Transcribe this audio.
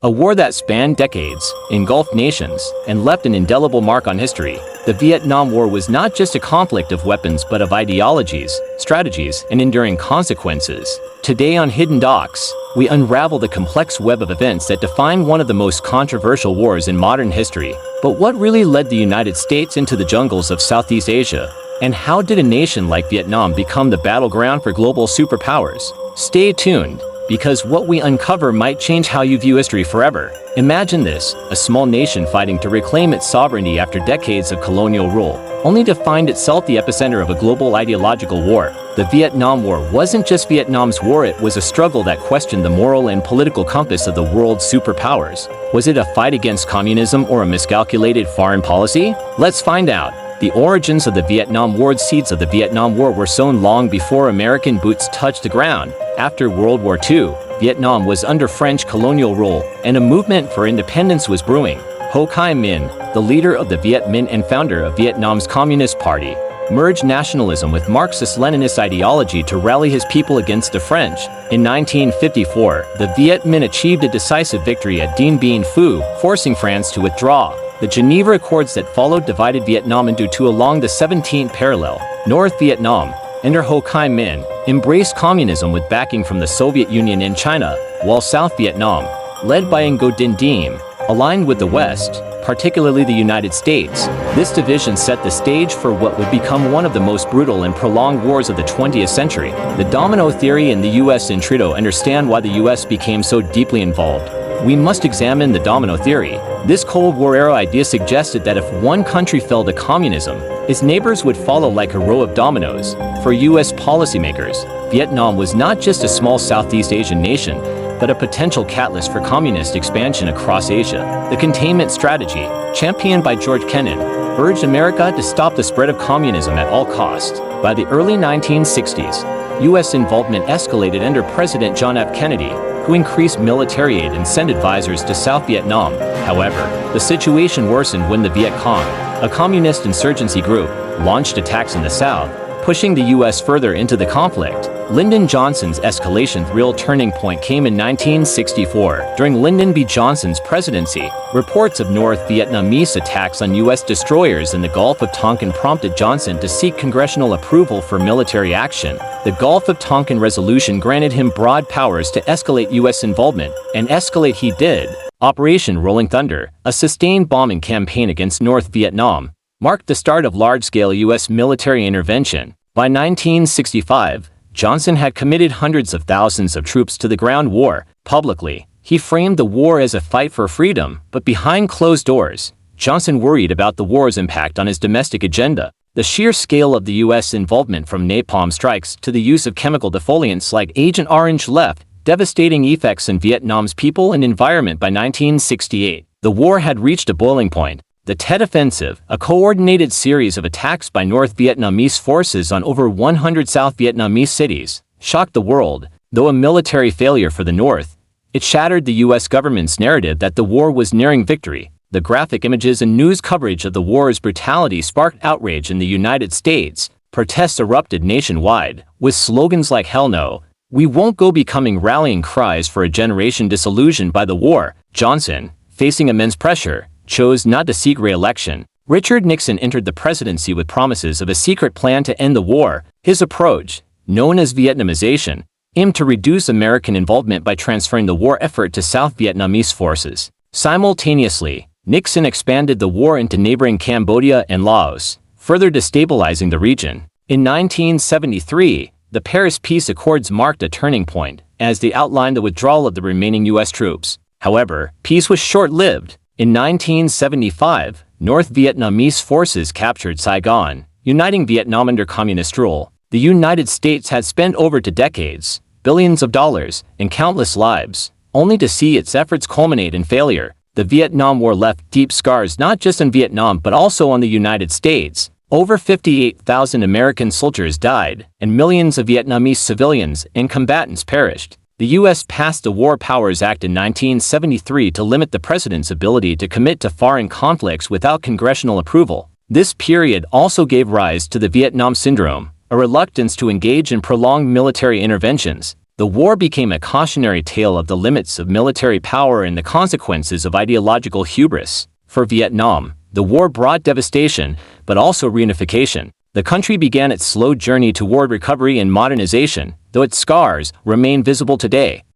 A war that spanned decades, engulfed nations, and left an indelible mark on history. The Vietnam War was not just a conflict of weapons but of ideologies, strategies, and enduring consequences. Today on Hidden Docs, we unravel the complex web of events that define one of the most controversial wars in modern history. But what really led the United States into the jungles of Southeast Asia? And how did a nation like Vietnam become the battleground for global superpowers? Stay tuned, because what we uncover might change how you view history forever. Imagine this, a small nation fighting to reclaim its sovereignty after decades of colonial rule, only to find itself the epicenter of a global ideological war. The Vietnam War wasn't just Vietnam's war, it was a struggle that questioned the moral and political compass of the world's superpowers. Was it a fight against communism or a miscalculated foreign policy? Let's find out. The origins of the Vietnam War. Seeds of the Vietnam War were sown long before American boots touched the ground. After World War II, Vietnam was under French colonial rule, and a movement for independence was brewing. Ho Chi Minh, the leader of the Viet Minh and founder of Vietnam's Communist Party, merged nationalism with Marxist-Leninist ideology to rally his people against the French. In 1954, the Viet Minh achieved a decisive victory at Dien Bien Phu, forcing France to withdraw. The Geneva Accords that followed divided Vietnam into two along the 17th parallel. North Vietnam, under Ho Chi Minh, embraced communism with backing from the Soviet Union and China, while South Vietnam, led by Ngo Dinh Diem, aligned with the West, particularly the United States. This division set the stage for what would become one of the most brutal and prolonged wars of the 20th century. The domino theory in the U.S. and to understand why the U.S. became so deeply involved, we must examine the domino theory. This Cold War-era idea suggested that if one country fell to communism, its neighbors would follow like a row of dominoes. For U.S. policymakers, Vietnam was not just a small Southeast Asian nation, but a potential catalyst for communist expansion across Asia. The containment strategy, championed by George Kennan, urged America to stop the spread of communism at all costs. By the early 1960s, U.S. involvement escalated under President John F. Kennedy, who increased military aid and sent advisors to South Vietnam. However, the situation worsened when the Viet Cong, a communist insurgency group, launched attacks in the South, pushing the U.S. further into the conflict. Lyndon Johnson's escalation's real turning point came in 1964. During Lyndon B. Johnson's presidency, reports of North Vietnamese attacks on U.S. destroyers in the Gulf of Tonkin prompted Johnson to seek congressional approval for military action. The Gulf of Tonkin resolution granted him broad powers to escalate U.S. involvement, and escalate he did. Operation Rolling Thunder, a sustained bombing campaign against North Vietnam, marked the start of large-scale U.S. military intervention. By 1965, Johnson had committed hundreds of thousands of troops to the ground war. Publicly, he framed the war as a fight for freedom, but behind closed doors, Johnson worried about the war's impact on his domestic agenda. The sheer scale of the U.S. involvement, from napalm strikes to the use of chemical defoliants like Agent Orange, left devastating effects in Vietnam's people and environment. By 1968, the war had reached a boiling point. The Tet Offensive, a coordinated series of attacks by North Vietnamese forces on over 100 South Vietnamese cities, shocked the world. Though a military failure for the North, it shattered the U.S. government's narrative that the war was nearing victory. The graphic images and news coverage of the war's brutality sparked outrage in the United States. Protests erupted nationwide, with slogans like "Hell no, we won't go" becoming rallying cries for a generation disillusioned by the war. Johnson, facing immense pressure, chose not to seek re-election. Richard Nixon entered the presidency with promises of a secret plan to end the war. His approach, known as Vietnamization, aimed to reduce American involvement by transferring the war effort to South Vietnamese forces. Simultaneously, Nixon expanded the war into neighboring Cambodia and Laos, further destabilizing the region. In 1973, the Paris Peace Accords marked a turning point, as they outlined the withdrawal of the remaining U.S. troops. However, peace was short-lived. In 1975, North Vietnamese forces captured Saigon, uniting Vietnam under communist rule. The United States had spent over 2 decades, billions of dollars, and countless lives, only to see its efforts culminate in failure. The Vietnam War left deep scars not just in Vietnam but also on the United States. Over 58,000 American soldiers died, and millions of Vietnamese civilians and combatants perished. The U.S. passed the War Powers Act in 1973 to limit the president's ability to commit to foreign conflicts without congressional approval. This period also gave rise to the Vietnam Syndrome, a reluctance to engage in prolonged military interventions. The war became a cautionary tale of the limits of military power and the consequences of ideological hubris. For Vietnam, the war brought devastation, but also reunification. The country began its slow journey toward recovery and modernization, though its scars remain visible today.